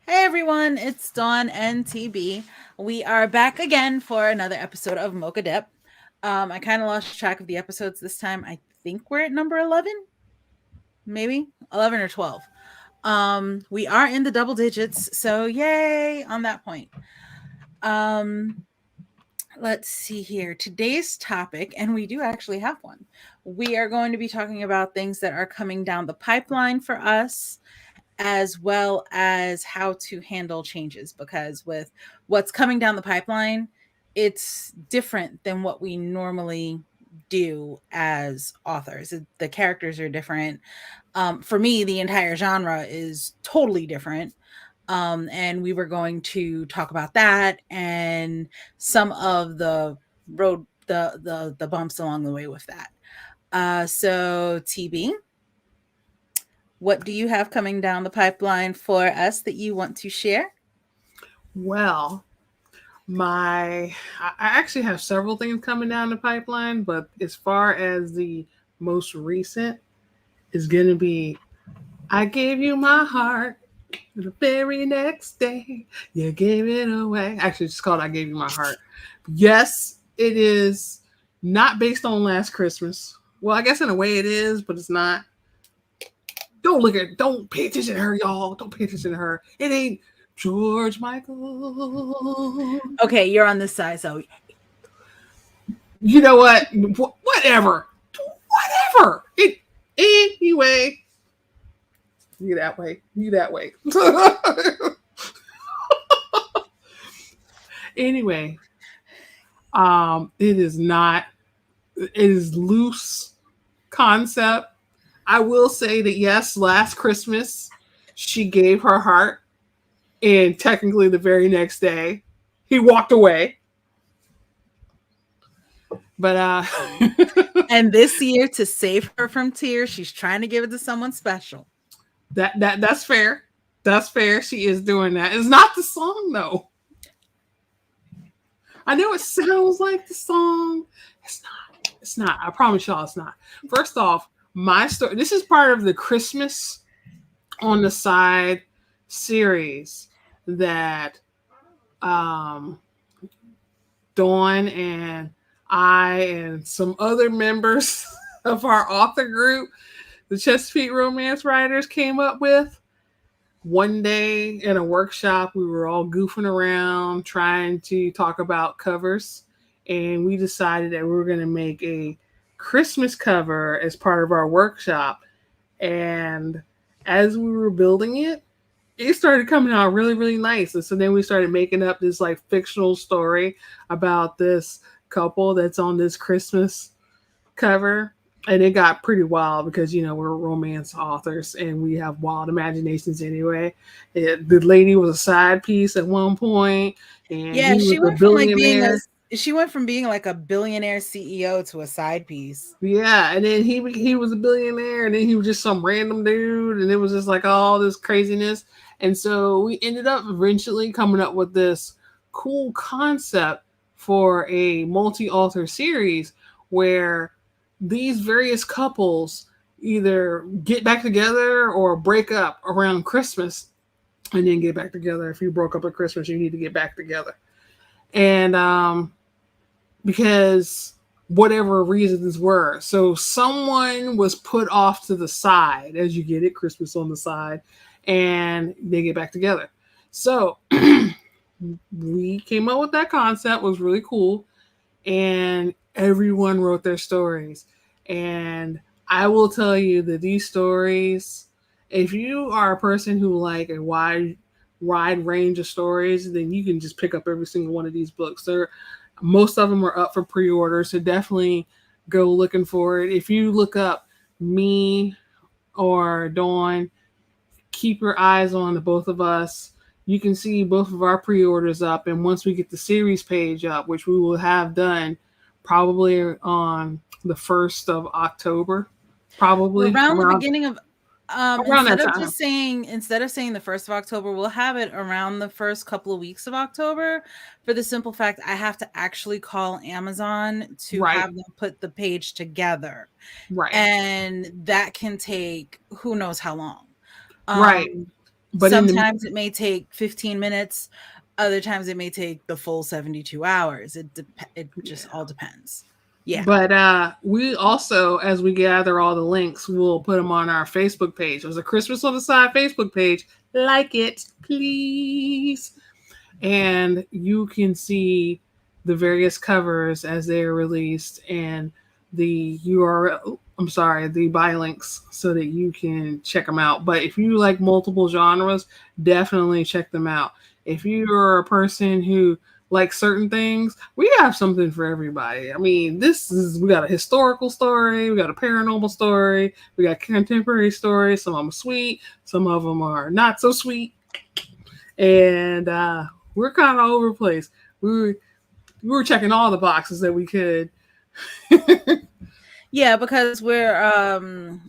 Hey everyone, it's Dawn and TB. We are back again for another episode of Mocha Dip. I kind of lost track of the episodes this time. I think we're at number 11, maybe 11 or 12. We are in the double digits, so yay on that point. Um, let's see here. Today's topic, and we do actually have one. We are going to be talking about things that are coming down the pipeline for us as well as how to handle changes because with what's coming down the pipeline, it's different than what we normally do as authors. The characters are different. For me, the entire genre is totally different. And we were going to talk about that and some of the the bumps along the way with that. So TB, what do you have coming down the pipeline for us that you want to share? Well, I actually have several things coming down the pipeline, but as far as the most recent is going to be I gave you my heart the very next day. You gave it away. Actually, it's called I Gave You My Heart. Yes, it is not based on Last Christmas. Well, I guess in a way it is, but it's not. Don't pay attention to her, y'all. Don't pay attention to her. It ain't George Michael. Okay, you're on this side, so You know what? Whatever. Whatever. Anyway. You that way. You that way. Anyway, it is not. It is loose concept. I will say that yes, last Christmas she gave her heart, and technically the very next day he walked away. But and this year to save her from tears, she's trying to give it to someone special. that's fair. That's fair. She is doing that. It's not the song though. I know it sounds like the song. It's not. It's not. I promise y'all it's not. First off, my story this is part of the Christmas on the Side series that um Dawn and I and some other members of our author group, the Chesapeake Romance Writers, came up with. One day in a workshop, we were all goofing around trying to talk about covers, and we decided that we were going to make a Christmas cover as part of our workshop. And as we were building it started coming out really, really nice. And so then we started making up this like fictional story about this couple that's on this Christmas cover. And it got pretty wild because, we're romance authors and we have wild imaginations anyway. The lady was a side piece at one point, and Yeah, he was a billionaire. she went from being like a billionaire CEO to a side piece. Yeah, and then he was a billionaire, and then he was just some random dude, and it was just like all this craziness. And so we ended up eventually coming up with this cool concept for a multi-author series where these various couples either get back together or break up around Christmas and then get back together. If you broke up at Christmas, you need to get back together. And because whatever reasons were. So someone was put off to the side, as you get it, Christmas on the side, and they get back together. So we came up with that concept, was really cool, and everyone wrote their stories. And I will tell you that these stories, if you are a person who like a wide range of stories, then you can just pick up every single one of these books. Most of them are up for pre-order, so definitely go looking for it. If you look up me or Dawn, keep your eyes on the both of us. You can see both of our pre-orders up, and once we get the series page up, which we will have done probably on the 1st of October, probably Around the beginning of around that time. instead of saying the 1st of October, we'll have it around the first couple of weeks of October for the simple fact I have to actually call Amazon to Right, have them put the page together. right, And that can take who knows how long. right. Um But in the Sometimes it may take 15 minutes, other times it may take the full 72 hours. It just yeah. all depends. Yeah. But we also, as we gather all the links, we'll put them on our Facebook page. There's a Christmas on the Side Facebook page. Like it, please. And you can see the various covers as they are released and the URL. I'm sorry, the buy links so that you can check them out. But if you like multiple genres, definitely check them out. If you're a person who likes certain things, we have something for everybody. I mean, we got a historical story, we got a paranormal story, we got contemporary stories. Some of them are sweet, some of them are not so sweet, and we're kind of all over the place. We were checking all the boxes that we could. Yeah, because we're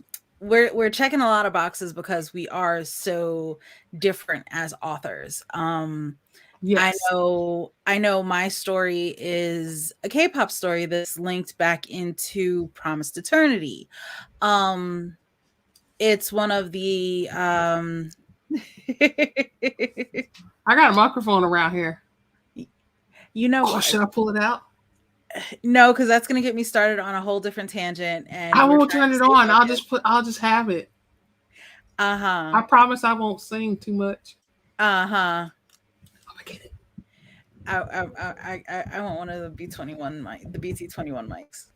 checking a lot of boxes because we are so different as authors. Yes, I know my story is a K-pop story that's linked back into Promised Eternity. Um it's one of the I got a microphone around here. you know Oh, what? should I pull it out? No, because that's going to get me started on a whole different tangent, I and we're won't trying turn to it stay on. focused. I'll just have it. Uh huh. I promise I won't sing too much. Uh huh. I'm gonna get it. I want one of the B21 mic, the BT21 mics.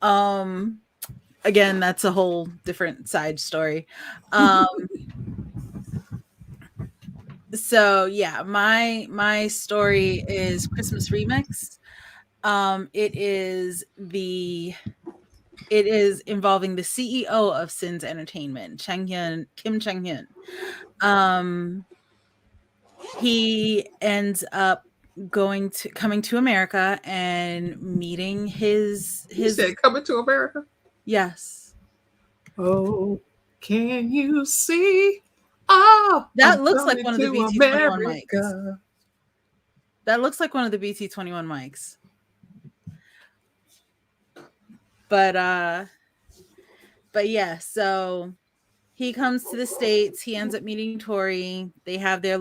Um, again, that's a whole different side story. Um, so yeah, my story is Christmas Remix. It is involving the CEO of Sins Entertainment, Kim Chang Hyun. Um, he ends up coming to America and meeting You his said coming to America. yes. Oh, can you see? Oh, I'm That looks like coming one of the to BT21 mics. America. That looks like one of the BT21 mics. But yeah, so he comes to the States, he ends up meeting Tori. They have their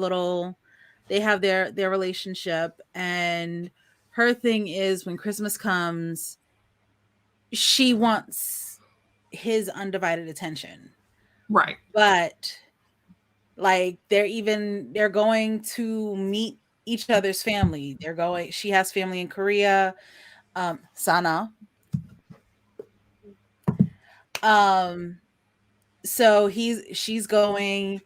relationship, and her thing is when Christmas comes, she wants his undivided attention. Right. But like they're going to meet each other's family. She has family in Korea, Sana. Um so she's going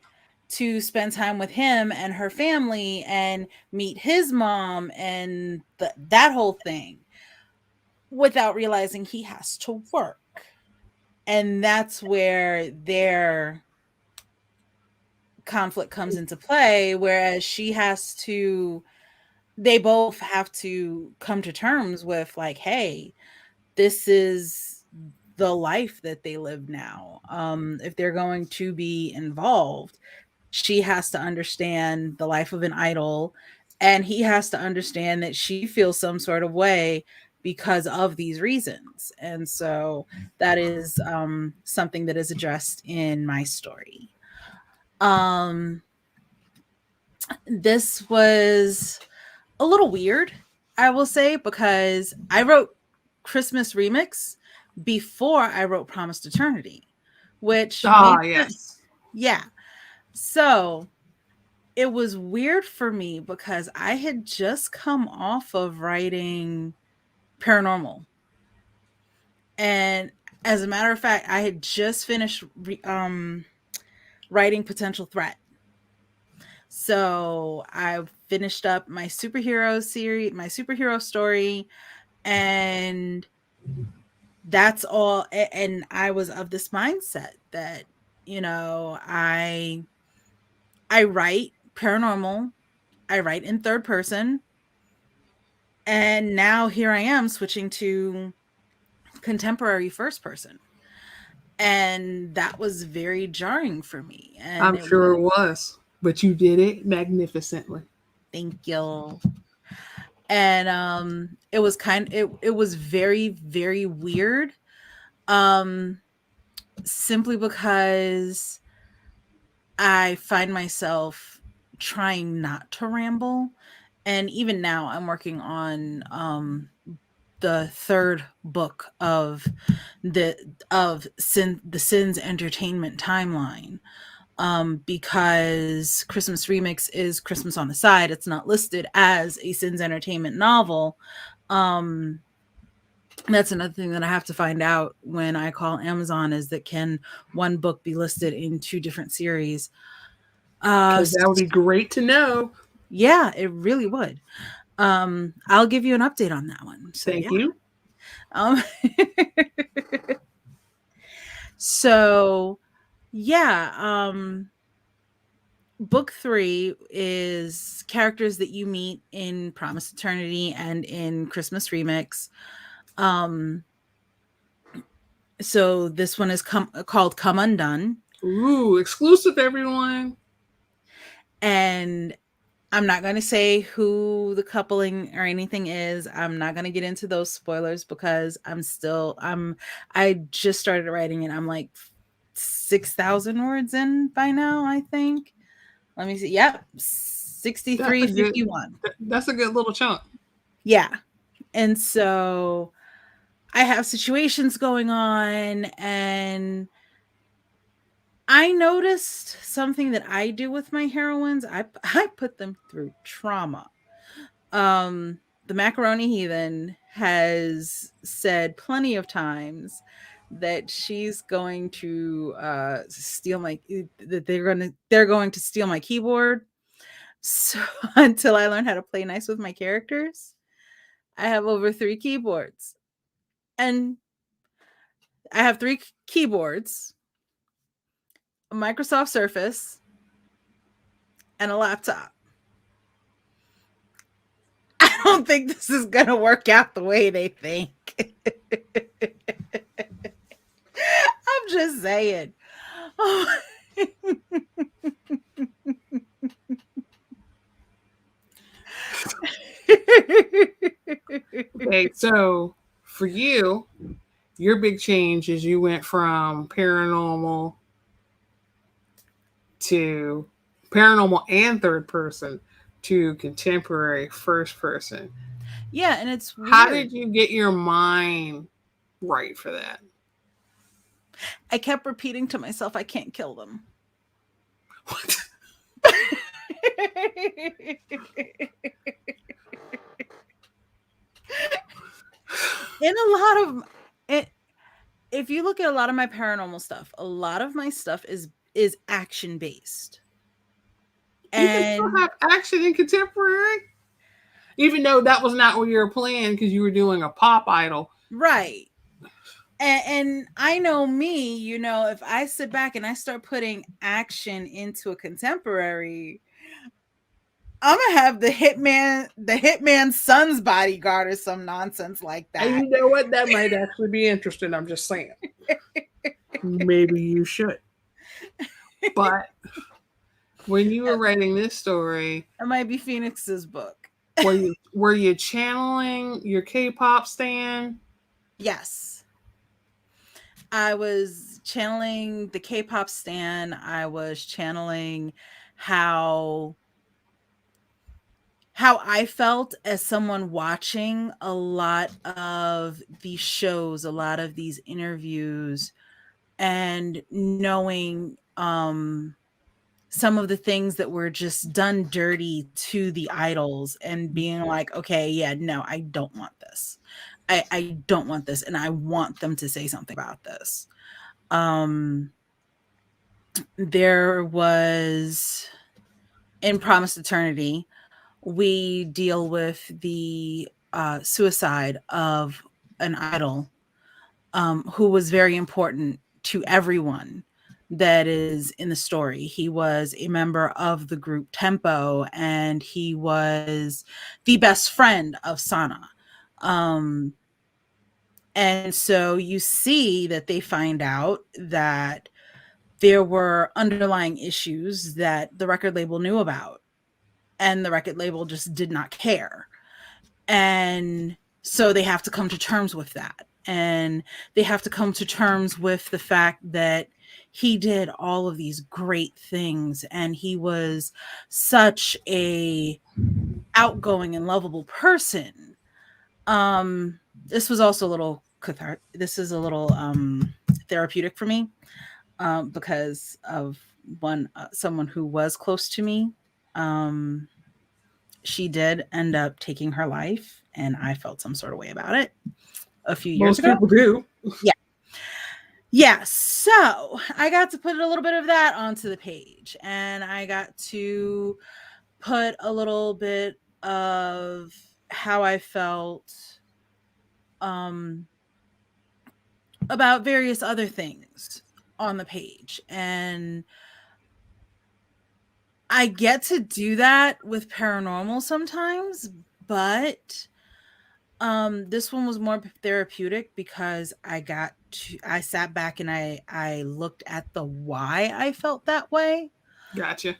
to spend time with him and her family and meet his mom and that whole thing without realizing he has to work. And that's where their conflict comes into play, whereas they both have to come to terms with like, hey, this is the life that they live now. If they're going to be involved, she has to understand the life of an idol, and he has to understand that she feels some sort of way because of these reasons. And so that is something that is addressed in my story. Um, this was a little weird, I will say, because I wrote Christmas Remix before I wrote Promised Eternity, which made Ah, sense. yes. Yeah. So it was weird for me because I had just come off of writing paranormal. And as a matter of fact, I had just finished writing Potential Threat. So I finished up my superhero series, my superhero story, and that's all. And I was of this mindset that, you know, I write paranormal, I write in third person, and now here I am switching to contemporary first person. And that was very jarring for me. And I'm it sure was it was. But you did it magnificently. thank you. And it was very, very weird. Um simply because I find myself trying not to ramble. And even now, I'm working on the third book of the the Sins Entertainment timeline. Because Christmas Remix is Christmas on the Side. It's not listed as a Sins Entertainment novel. Um, that's another thing that I have to find out when I call Amazon is that can one book be listed in two different series? Because that would be great to know. Yeah, it really would. I'll give you an update on that one. So Thank yeah. you. Um, so yeah, book 3 is characters that you meet in Promised Eternity and in Christmas Remix. Um, so this one is called Come Undone. Ooh, exclusive, everyone. And I'm not going to say who the coupling or anything is. I'm not going to get into those spoilers because I just started writing it. I'm like 6,000 words in by now, I think. Let me see. Yep. That's a good. 6351. That's a good little chunk. Yeah. And so I have situations going on, and I noticed something that I do with my heroines. I put them through trauma. The Macaroni Heathen has said plenty of times that she's going to steal my that they're going to steal my keyboard. So until I learn how to play nice with my characters, I have over 3 keyboards. And I have 3 keyboards, a Microsoft Surface, and a laptop. I don't think this is going to work out the way they think. I'm just saying. Oh. Okay, so for you, your big change is you went from to paranormal and third person to contemporary first person. Yeah, and it's How weird. did you get your mind right for that? I kept repeating to myself, I can't kill them. What? In a lot of it, if you look at a lot of my paranormal stuff, a lot of my stuff is action based. You can still And have action in contemporary, even though that was not what you were playing because you were doing a pop idol. right. And I know me, if I sit back and I start putting action into a contemporary, I'm gonna have the hitman's son's bodyguard or some nonsense like And that. you know what? That might actually be interesting. I'm just saying. Maybe you should. But when you were writing this story, It might be Phoenix's book. were you channeling your K-pop stan? Yes. I was channeling the K-pop stan. I was channeling how how I felt as someone watching a lot of these shows, a lot of these interviews, and knowing some of the things that were just done dirty to the idols and being like, okay, yeah, no, I don't want this. I don't want this. And I want them to say something about this. Um, there was in Promised Eternity, we deal with the suicide of an idol who was very important to everyone that is in the story. He was a member of the group Tempo, and he was the best friend of Sana. Um, and so you see that they find out that there were underlying issues that the record label knew about, and the record label just did not care. And so they have to come to terms with that. And they have to come to terms with the fact that he did all of these great things, and he was such a outgoing and lovable person. This was also a little this is a little therapeutic for me, because of one someone who was close to me. Um, she did end up taking her life, and I felt some sort of way about it a few years Most ago. people do. Yeah. Yeah. So I got to put a little bit of that onto the page, and I got to put a little bit of how I felt um, about various other things on the page. And I get to do that with paranormal sometimes, but this one was more therapeutic because I sat back and I looked at the why I felt that way. Gotcha.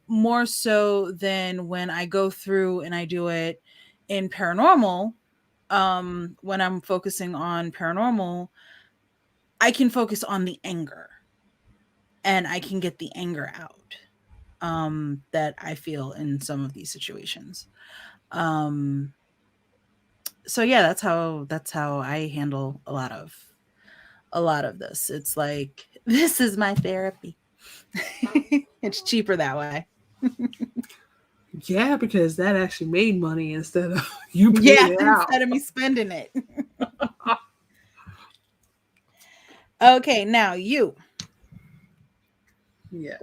More so than when I go through and I do it in paranormal. When I'm focusing on paranormal, I can focus on the anger, and I can get the anger out that I feel in some of these situations. Um, so yeah, that's how I handle a lot of this. It's like this is my therapy. It's cheaper that way. Yeah, because that actually made money instead of you Yeah, paying it out. instead of me spending it. Okay, now you.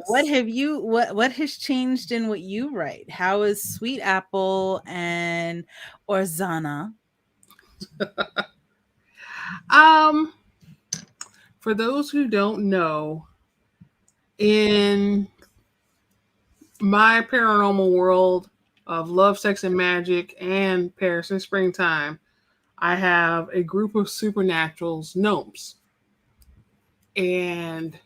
What Yes. have you what has changed in what you write? How is Sweet Apple and Orzana? Um, for those who don't know, in my paranormal world of love, sex, and magic, and Paris and springtime, I have a group of supernaturals, gnomes. And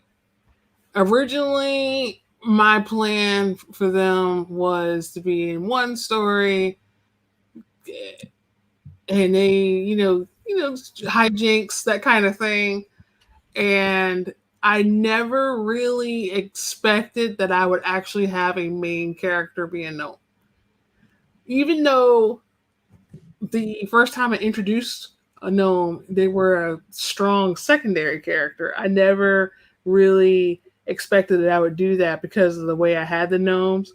originally, my plan for them was to be in one story, and they, hijinks, that kind of thing. And I never really expected that I would actually have a main character be a gnome. Even though the first time I introduced a gnome, they were a strong secondary character. I never really expected that I would do that because of the way I had the gnomes.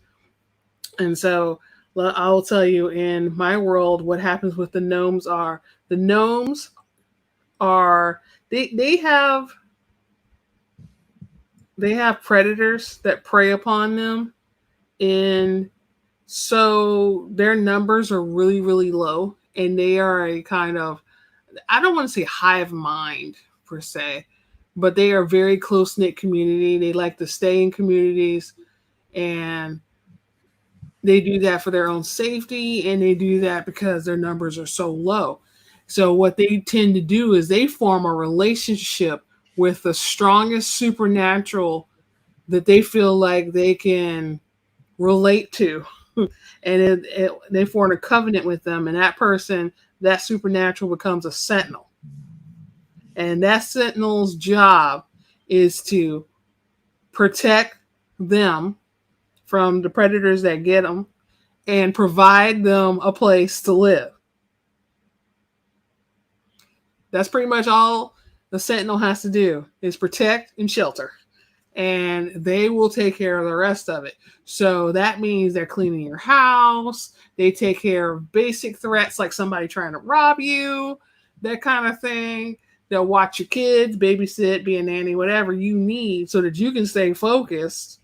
And so I'll tell you, in my world, what happens with the gnomes are they have predators that prey upon them, and so their numbers are really really low, and they are a kind of, I don't want to say hive mind per se, but they are a very close knit community. They like to stay in communities, and they do that for their own safety, and they do that because their numbers are so low. So what they tend to do is they form a relationship with the strongest supernatural that they feel like they can relate to. And they form a covenant with them, and that person, that supernatural, becomes a sentinel. And that sentinel's job is to protect them from the predators that get them and provide them a place to live. That's pretty much all the sentinel has to do, is protect and shelter. And they will take care of the rest of it. So that means they're cleaning your house. They take care of basic threats like somebody trying to rob you, that kind of thing. They'll watch your kids, babysit, be a nanny, whatever you need so that you can stay focused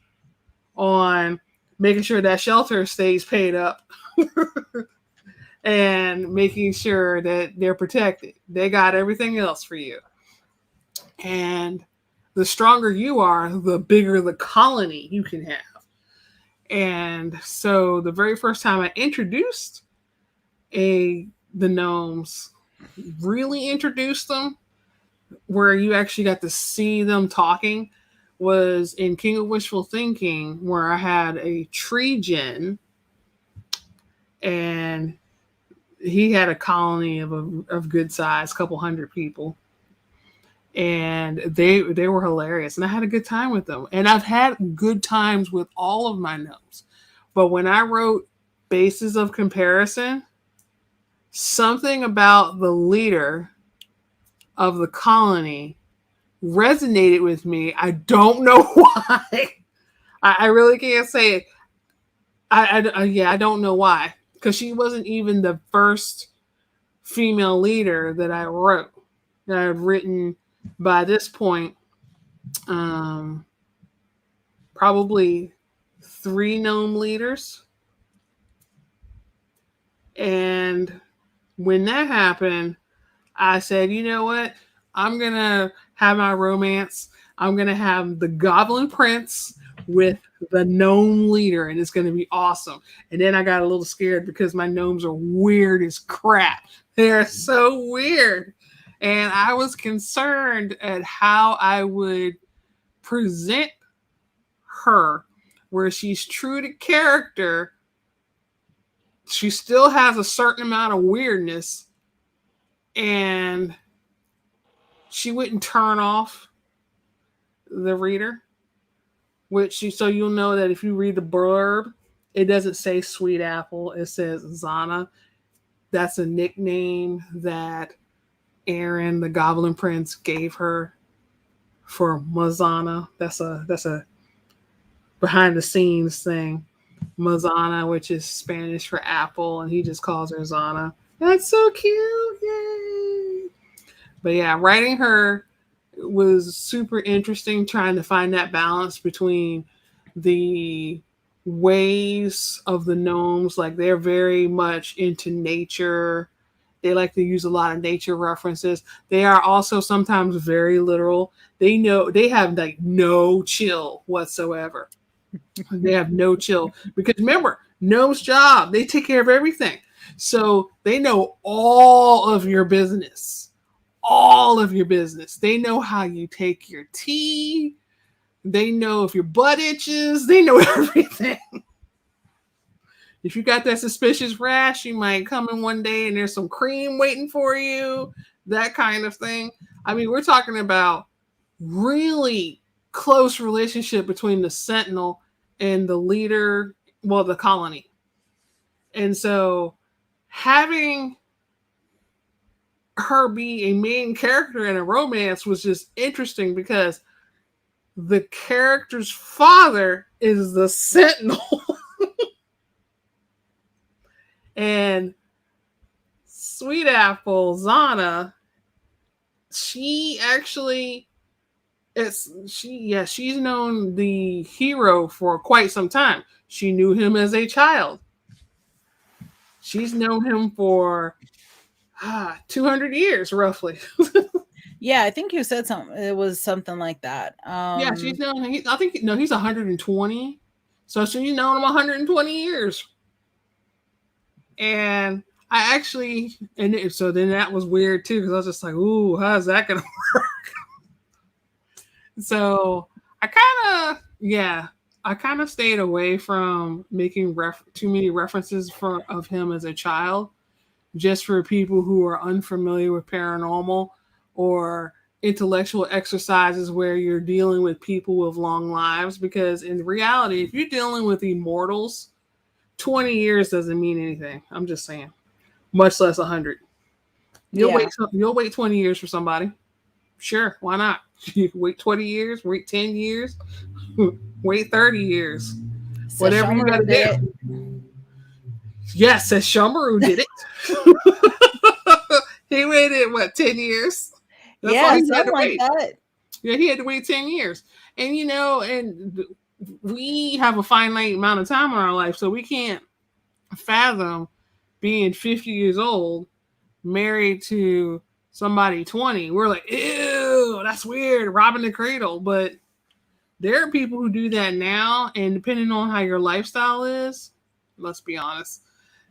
on making sure that shelter stays paid up and making sure that they're protected. They got everything else for you. And the stronger you are, the bigger the colony you can have. And so the very first time I introduced the gnomes, really introduced them, where you actually got to see them talking, was in King of Wishful Thinking, where I had a tree gin, and he had a colony of good size, couple hundred people. and they were hilarious, and I had a good time with them. And I've had good times with all of my gnomes, but when I wrote Bases of Comparison, something about the leader of the colony resonated with me. I don't know why. I really can't say it. Yeah, I don't know why, because she wasn't even the first female leader that I wrote, that I've written by this point. Um, Probably three gnome leaders, and when that happened, I said, you know what? I'm gonna have my romance. I'm gonna have the Goblin Prince with the gnome leader, and it's gonna be awesome. And then I got a little scared because my gnomes are weird as crap. They're so weird. And I was concerned at how I would present her, where she's true to character. She still has a certain amount of weirdness, and she wouldn't turn off the reader, so you'll know that if you read the blurb, it doesn't say Sweet Apple, it says Zana. That's a nickname that Aaron, the Goblin Prince, gave her for Mazana. That's a behind the scenes thing. Mazana, which is Spanish for apple, and he just calls her Zana. That's so cute. Yay. But yeah, writing her was super interesting, trying to find that balance between the ways of the gnomes. Like, they're very much into nature. They like to use a lot of nature references. They are also sometimes very literal. They have like no chill whatsoever. They have no chill because remember, gnome's job, they take care of everything. So they know all of your business. All of your business. They know how you take your tea. They know if your butt itches. They know everything. If you got that suspicious rash, you might come in one day and there's some cream waiting for you. That kind of thing. I mean, we're talking about really close relationship between the sentinel and the leader, well, the colony. And so having her be a main character in a romance was just interesting because the character's father is the sentinel. And Sweet Apple Zana, she actually she's known the hero for quite some time. She knew him as a child. She's known him for 200 years roughly. Yeah, I think you said something. It was something like that. Yeah, she's known. I think no, he's 120. So she's known him 120 years. And I actually, so then that was weird too because I was just like, ooh, how's that gonna work? So I kind of stayed away from making too many references of him as a child, just for people who are unfamiliar with paranormal or intellectual exercises where you're dealing with people with long lives. Because in reality, if you're dealing with immortals, 20 years doesn't mean anything. I'm just saying, much less 100. yeah. You'll wait 20 years for somebody. Sure, why not? You can wait 20 years, wait 10 years, wait 30 years. Whatever you got Sesshomaru to did it. do. Yes, as Shomaru did it. He waited what, 10 years? That's all Yeah, he had something to like wait. that. Yeah, he had to wait 10 years. And and we have a finite amount of time in our life, so we can't fathom being 50 years old, married to somebody 20. We're like, ew, that's weird, robbing the cradle. But there are people who do that now, and depending on how your lifestyle is, let's be honest,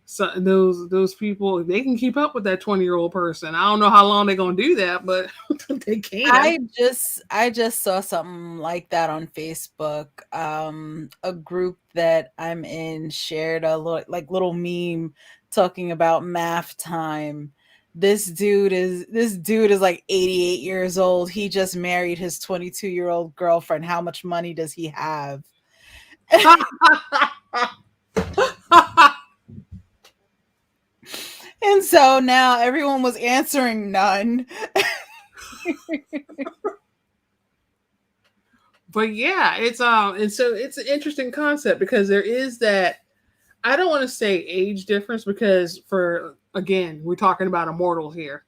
so those people, they can keep up with that 20-year-old person. I don't know how long they're gonna do that, but they can. I just saw something like that on Facebook. A group that I'm in shared a little meme talking about math time. this dude is like 88 years old. He just married his 22-year-old girlfriend. How much money does he have? And so now everyone was answering none. But yeah, it's and so it's an interesting concept because there is that, I don't want to say age difference because for again, we're talking about immortal here.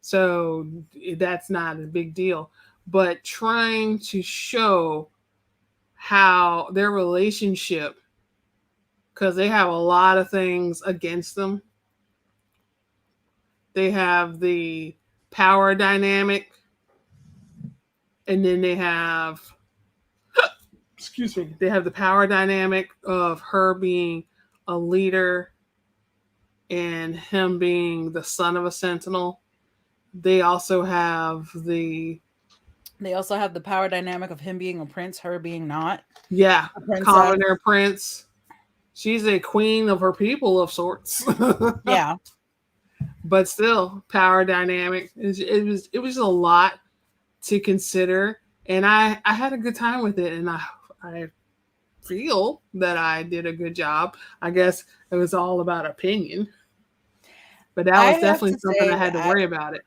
So that's not a big deal. But trying to show how their relationship, because they have a lot of things against them. They have the power dynamic, and then they have, excuse me, they have the power dynamic of her being a leader and him being the son of a sentinel. They also have the, They also have the power dynamic of him being a prince, her being not yeah, a princess. commoner prince. She's a queen of her people of sorts. Yeah. But still, power dynamic. It was a lot to consider, and I had a good time with it, and I feel that I did a good job. I guess it was all about opinion, but that I was have definitely to something I say had to I worry about it.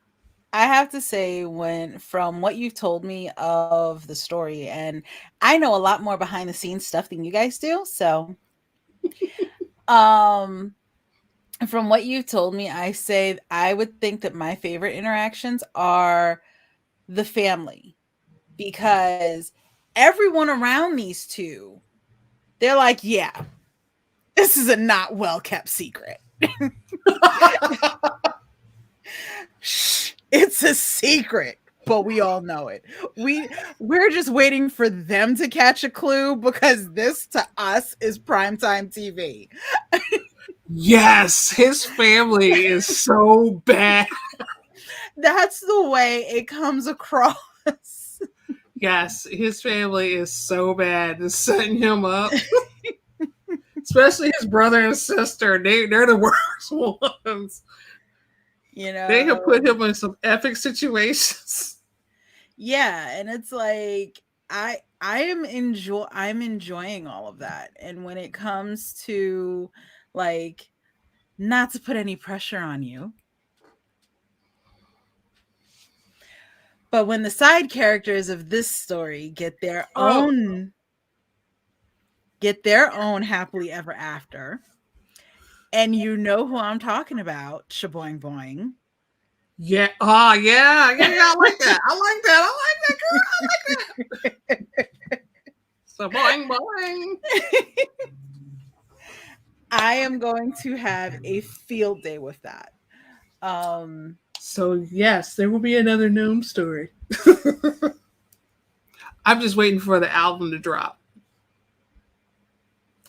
I have to say when from what you've told me of the story, and I know a lot more behind the scenes stuff than you guys do. So, um from what you've told me, I say I would think that my favorite interactions are the family, because everyone around these two, they're like, yeah, this is a not well kept secret. Shh, it's a secret, but we all know it. We're just waiting for them to catch a clue because this to us is primetime TV. Yes, his family is so bad. That's the way it comes across. Yes, his family is so bad. Just setting him up, especially his brother and sister. They're the worst ones. You They have put know, him in some epic situations. yeah, and it's like I'm enjoying all of that. And when it comes to, like, not to put any pressure on you, but when the side characters of this story Oh, get their own happily ever after, and you know who I'm talking about, shaboing boing. yeah. Oh, yeah. Yeah, yeah. I like that. I like that. I like that, girl. I like that. So boing, boing. I am going to have a field day with that. Um So, yes, there will be another gnome story. I'm just waiting for the album to drop.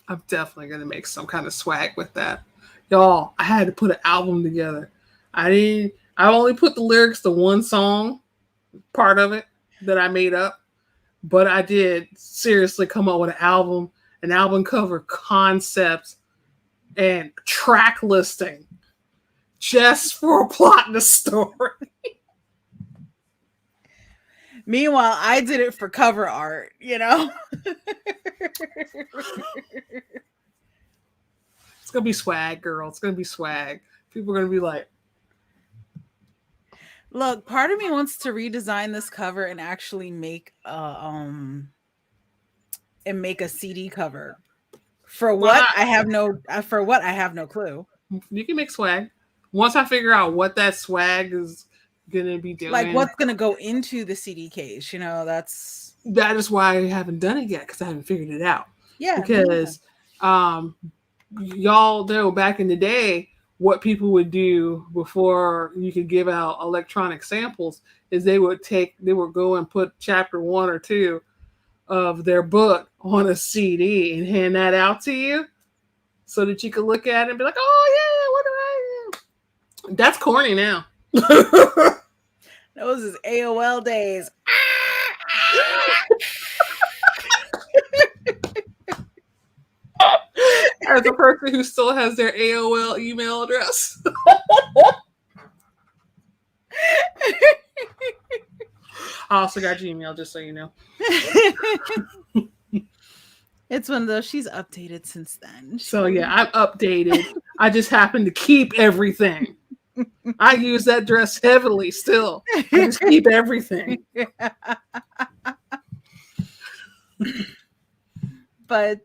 I'm definitely going to make some kind of swag with that. Y'all, I had to put an album together. I only put the lyrics to one song, part of it that I made up, but I did seriously come up with an album cover concept and track listing just for plotting the story. Meanwhile, I did it for cover art, you know? It's gonna be swag, girl. It's gonna be swag. People are gonna be like, Look, part of me wants to redesign this cover and actually make a CD cover. "Why not?" For what I have no clue. You can make swag. Once I figure out what that swag is gonna be Like doing, what's going to go into the CD case, that's that is why I haven't done it yet because I haven't figured it out. yeah, me neither. Because um, y'all know back in the day what people would do before you could give out electronic samples is they would go and put chapter 1 or 2 of their book on a CD and hand that out to you so that you could look at it and be like, oh yeah, what do I do? That's corny now. Those is AOL days. As a person who still has their AOL email address. I also got Gmail, just so you know. It's one of those. She's updated since then. So yeah, I'm updated. I just happen to keep everything. I use that dress heavily still. I just keep everything. But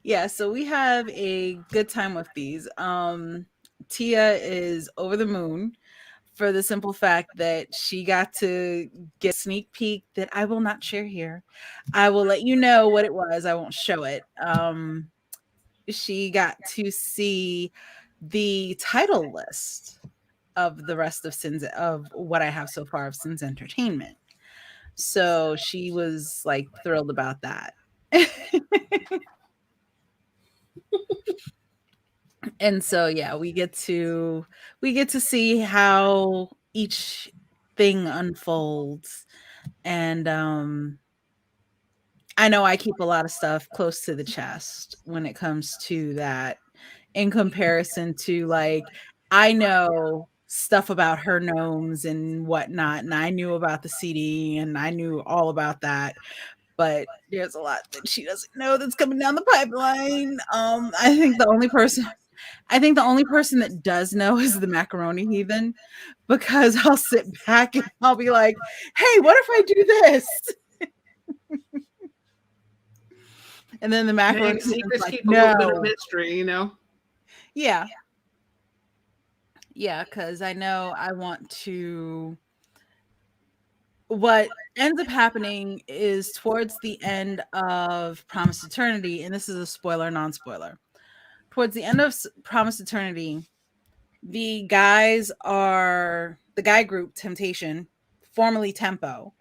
yeah, so we have a good time with these. Tia is over the moon for the simple fact that she got to get a sneak peek that I will not share here. I will let you know what it was. I won't show it. She got to see the title list of the rest of Sins of what I have so far of Sins Entertainment. So she was like thrilled about that. And so yeah, we get to see how each thing unfolds. And I know I keep a lot of stuff close to the chest when it comes to that, in comparison to, like, I know stuff about her gnomes and whatnot, and I knew about the CD and I knew all about that, but there's a lot that she doesn't know that's coming down the pipeline. I think the only person that does know is the macaroni heathen, because I'll sit back and I'll be like, "Hey, what if I do this?" And then the macaroni heathen's Secrets like, keep a little bit of "No." mystery, you know. Yeah. Yeah, because I know I want to. What ends up happening is towards the end of Promised Eternity, and this is a spoiler, non-spoiler. Towards the end of Promised Eternity, the guy group Temptation, formerly Tempo,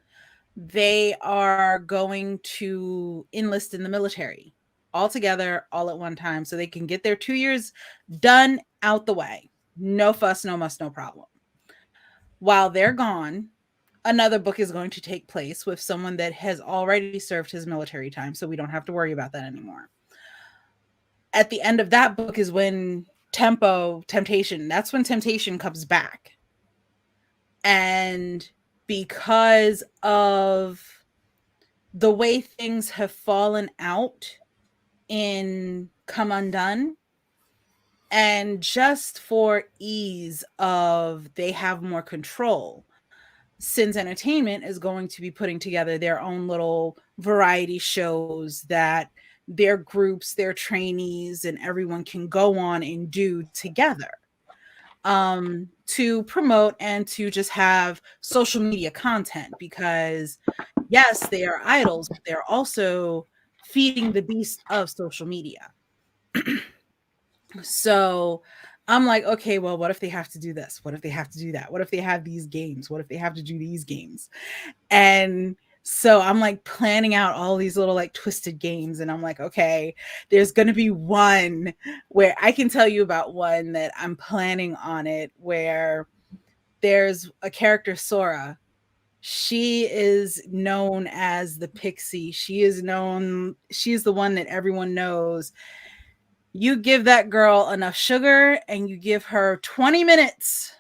they are going to enlist in the military all together, all at one time, so they can get their 2 years done out the way. No fuss, no muss, no problem. While they're gone, another book is going to take place with someone that has already served his military time, so we don't have to worry about that anymore. At the end of that book is when that's when Temptation comes back. And because of the way things have fallen out in Come Undone, and just for ease of they have more control, Sins Entertainment is going to be putting together their own little variety shows that their groups, their trainees, and everyone can go on and do together, to promote and to just have social media content, because yes, they are idols, but they're also feeding the beast of social media. So I'm like, okay, well, what if they have to do this? What if they have to do that? What if they have these games? What if they have to do these games? And so I'm like planning out all these little like twisted games. And I'm like, okay, there's going to be one where I can tell you about one that I'm planning on it, where there's a character, Sora. She is known as the pixie. She's the one that everyone knows. You give that girl enough sugar and you give her 20 minutes,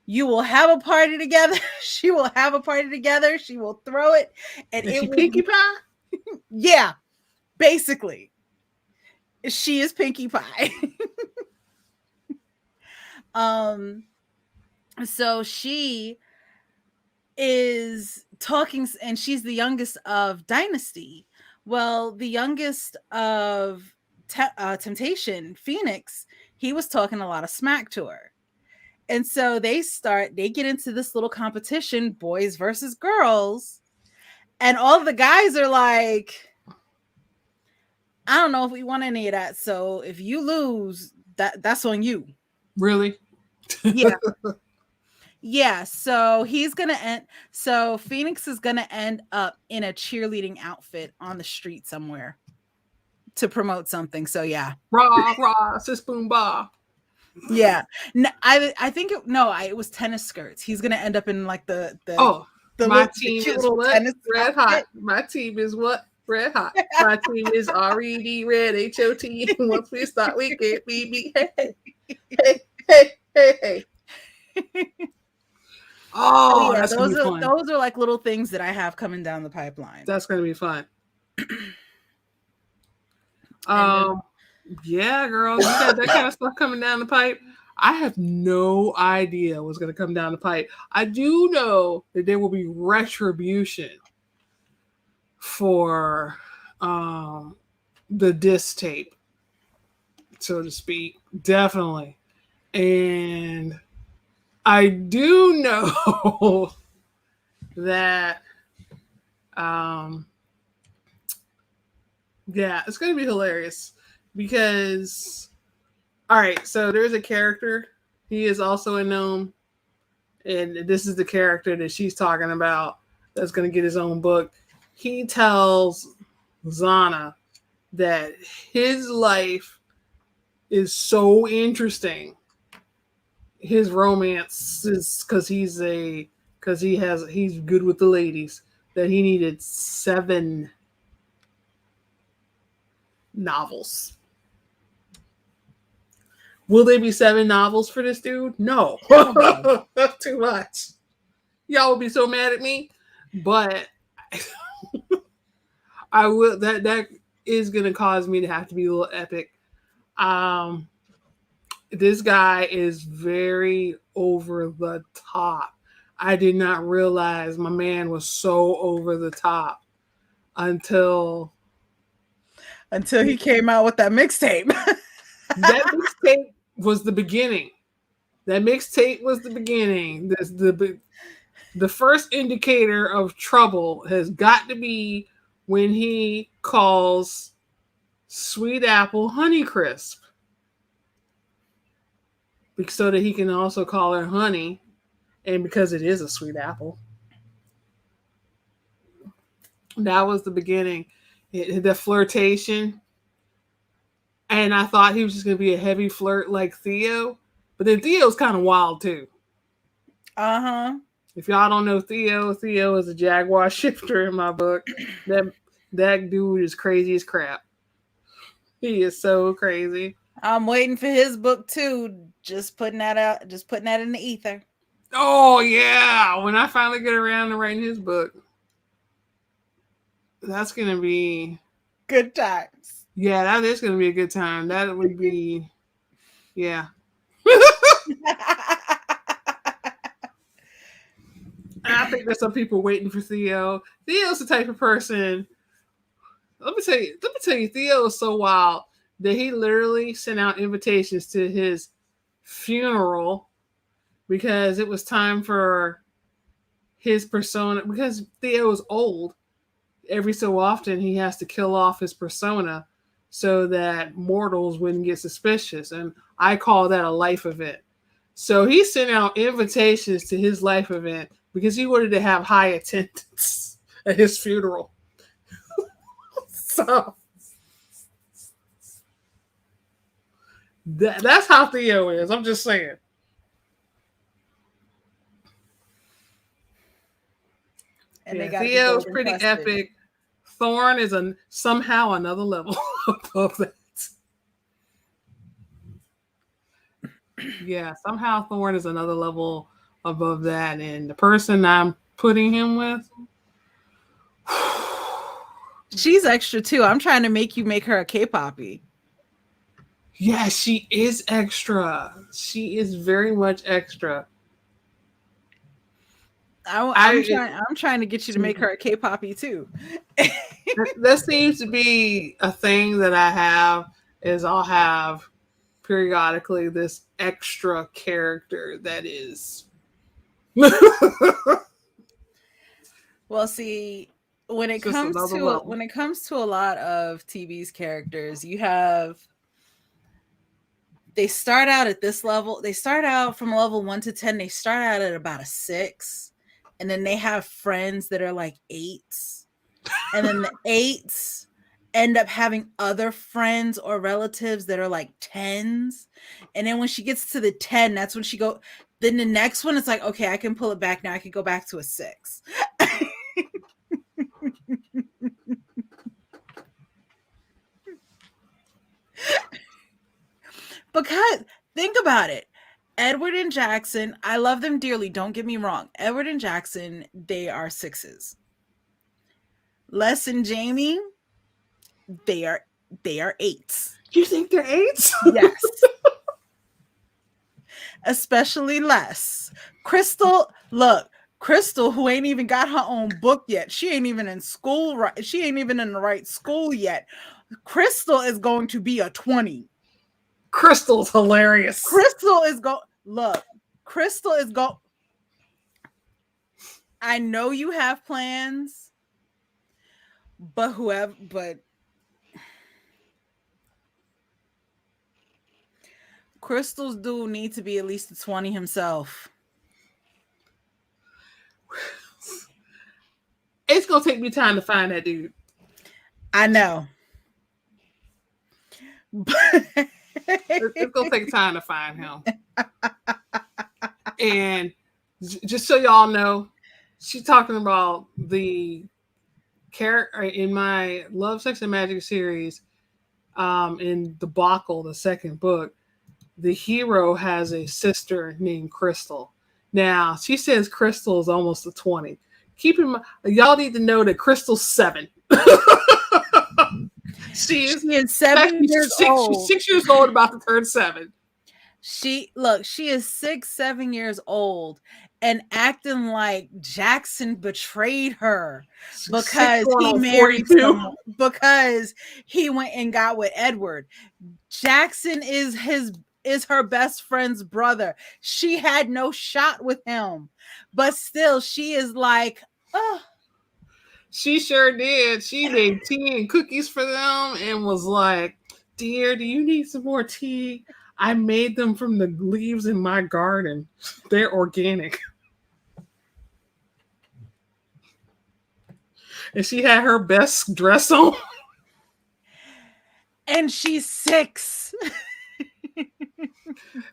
you will have a party together. She will have a party together. She will throw it, and Is it she will Pinkie be, Pie? yeah, basically. She is Pinkie Pie. um, so she is talking, and she's the youngest of Dynasty. Well, the youngest of Temptation, Phoenix, he was talking a lot of smack to her. And so they get into this little competition, boys versus girls. And all the guys are like, I don't know if we want any of that. So if you lose, that's on you. Really? Yeah. Yeah. So Phoenix is gonna end up in a cheerleading outfit on the street somewhere to promote something. So yeah. Rah rah, sis boom ba. Yeah. No, I think it was tennis skirts. He's gonna end up in like Oh, my the team cute is little what? tennis Red hot. outfit. My team is what? Red hot. My team is RED red HOT. Once we start, we can't be beat. Hey, hey, hey, hey, hey, hey. So Oh, yeah, that's gonna be fun. those are like little things that I have coming down the pipeline. That's gonna be fun. And then Um, yeah, girl, you got that kind of stuff coming down the pipe. I have no idea what's gonna come down the pipe. I do know that there will be retribution for um the disc tape, so to speak. Definitely. And I do know that um yeah, it's gonna be hilarious because all right, so there's a character. He is also a gnome, and this is the character that she's talking about that's gonna get his own book. He tells Zana that his life is so interesting. His romance is because he's good with the ladies that he needed 7 novels. Will there be 7 novels for this dude? No. hell no. That's too much. Y'all would be so mad at me. But I will that is gonna cause me to have to be a little epic. Um this guy is very over the top. I did not realize my man was so over the top until Until he came out with that mixtape. that mixtape was the beginning. That mixtape was the beginning. The first indicator of trouble has got to be when he calls Sweet Apple Honeycrisp, so that he can also call her Honey, and because it is a sweet apple. That was the beginning. The flirtation, and I thought he was just going to be a heavy flirt like Theo, but then Theo's kind of wild too. Uh-huh. If y'all don't know Theo is a Jaguar shifter in my book. That dude is crazy as crap. He is so crazy. I'm waiting for his book too. Just putting that out, just putting that in the ether. Oh yeah, when I finally get around to writing his book, that's gonna be Good times. yeah, that is gonna be a good time. That would be yeah. I think there's some people waiting for Theo. Theo's the type of person. Let me tell you, Theo is so wild that he literally sent out invitations to his funeral because it was time for his persona. Because Theo is old, every so often he has to kill off his persona so that mortals wouldn't get suspicious. And I call that a life event. So he sent out invitations to his life event because he wanted to have high attendance at his funeral. So that's how Theo is. I'm just saying. And they Yeah, got to be Theo's golden pretty crusted. epic. Thorn is somehow another level above that. Yeah, somehow Thorn is another level above that, and the person I'm putting him with, She's extra too. I'm trying to make you make her a K-poppy. yeah, she is extra. She is very much extra. I'm trying to get you to make her a K-poppy too. That seems to be a thing that I have. Is I'll have periodically this extra character that is. Well, see, Just another level. when it comes to a lot of TV's characters, you have they start out at this level. They start out from level 1 to 10. They start out at about a 6, and then they have friends that are like 8s, and then the 8s end up having other friends or relatives that are like 10s, and then when she gets to the 10, that's when she go. Then the next one, it's like, okay, I can pull it back now. I can go back to a 6. Because think about it. Edward and Jackson, I love them dearly. Don't get me wrong. Edward and Jackson, they are sixes. Les and Jamie, they are they are eights. You think they're eights? Yes. Especially Les. Crystal, look, Crystal, who ain't even got her own book yet. She ain't even in school, right? She ain't even in the right school yet. Crystal is going to be a 20. Crystal's hilarious. Crystal is go look, Crystal is go. I know you have plans, but Crystal's dude need to be at least a 20 himself. It's gonna take me time to find that dude. I know. It's gonna take time to find him. And just so y'all know, she's talking about the character in my Love, Sex, and Magic series. In Debacle, the second book, the hero has a sister named Crystal. Now she says Crystal is almost a 20. Keep in mind, y'all need to know that Crystal's 7. She is 7 years old. She's 6 years old, about to turn 7. She is 6, 7 years old and acting like Jackson betrayed her because he married someone, because he went and got with Edward. Jackson is her best friend's brother. She had no shot with him, but still she is like, oh. She sure did. She made tea and cookies for them and was like, "Dear, do you need some more tea? I made them from the leaves in my garden. They're organic." And she had her best dress on. And she's 6.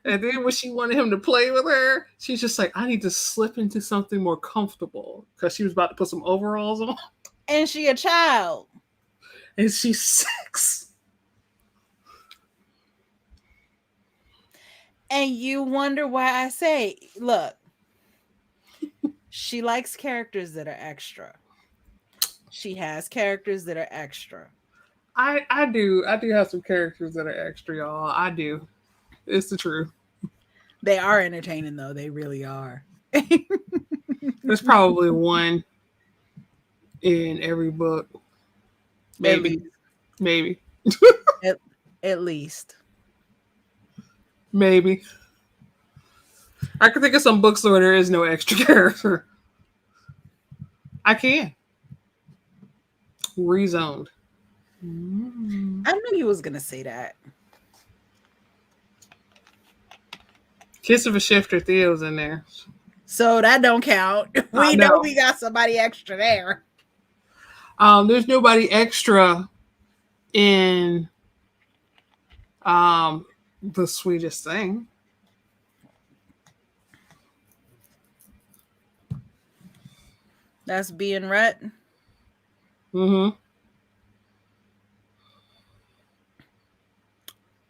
And then when she wanted him to play with her, she's just like, "I need to slip into something more comfortable," because she was about to put some overalls on. And she a child. And she's 6. And you wonder why I say, look, she likes characters that are extra. She has characters that are extra. I do have some characters that are extra, y'all. I do. It's the truth. They are entertaining though. They really are. There's probably one in every book. Maybe. At least. Maybe. I can think of some books where there is no extra character. I can. Rezoned. I knew you was gonna say that. Kiss of a Shifter Theo's in there. So that don't count. We know we got somebody extra there. There's nobody extra in The Sweetest Thing. That's being Rhett. Mm-hmm.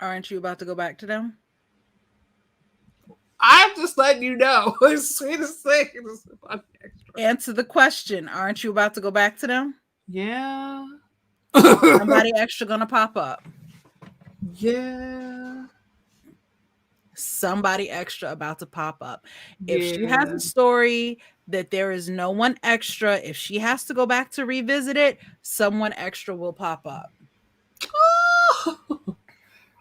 Aren't you about to go back to them? I'm just letting you know. The Sweetest Thing is extra. Answer the question. Aren't you about to go back to them? Yeah. Somebody extra gonna pop up. Yeah. Somebody extra about to pop up. If she has a story that there is no one extra, if she has to go back to revisit it, someone extra will pop up.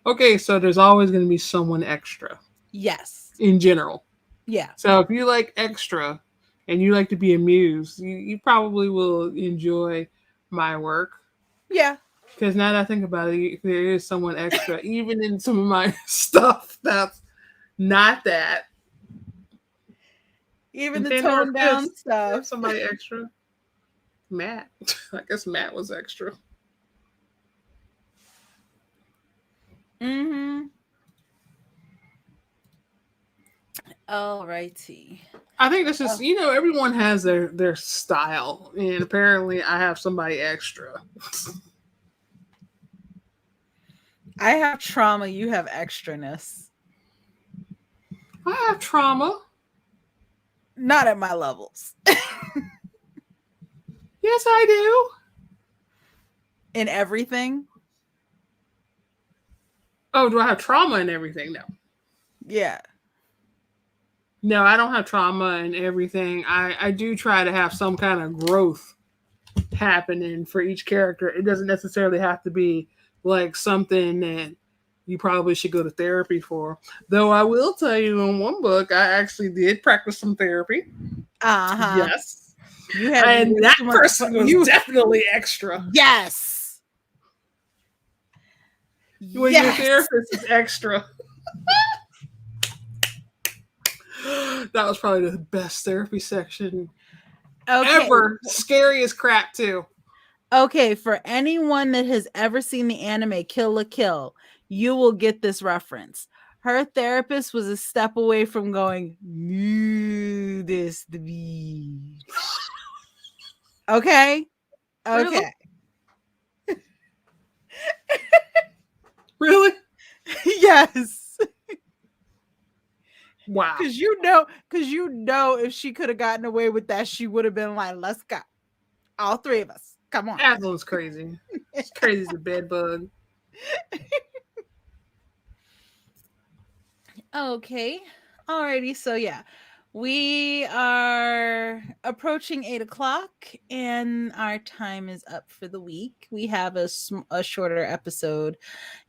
Okay, so there's always going to be someone extra. Yes. In general. Yeah. So if you like extra and you like to be amused, you probably will enjoy my work. Yeah. Because now that I think about it, there is someone extra, even in some of my stuff that's not that. Even the toned down stuff. Somebody extra. Matt. I guess Matt was extra. Mm-hmm. All righty. I think this is, everyone has their style. And apparently I have somebody extra. I have trauma. You have extraness. I have trauma. Not at my levels. Yes, I do. In everything. Oh, do I have trauma and everything? No. Yeah. No, I don't have trauma and everything. I do try to have some kind of growth happening for each character. It doesn't necessarily have to be like something that you probably should go to therapy for. Though I will tell you in one book, I actually did practice some therapy. Uh-huh. Yes. You had me And with that so much person was you definitely extra. yes. When your Yes. therapist is extra. That was probably the best therapy section Okay. ever. Scary as crap, too. Okay, for anyone that has ever seen the anime Kill la Kill, you will get this reference. Her therapist was a step away from going, this the beach. Okay? Really? Okay. Really? Yes. Wow. Because you know, if she could have gotten away with that, she would have been like, let's go. All three of us. Come on. Aslan's crazy. It's crazy as a bed bug. Okay. Alrighty. So yeah, we are approaching 8 o'clock, and our time is up for the week. We have a shorter episode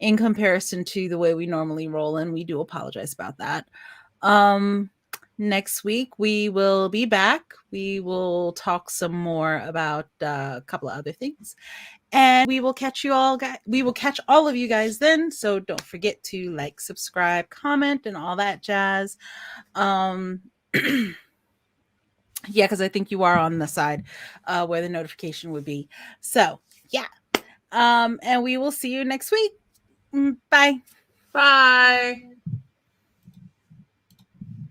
in comparison to the way we normally roll, and we do apologize about that. Um, Next week we will be back. We will talk some more about a couple of other things, and we will catch you all guys. We will catch all of you guys then. So don't forget to like, subscribe, comment, and all that jazz. Um, yeah, because I think you are on the side where the notification would be. So yeah. And we will see you next week. Bye. Bye.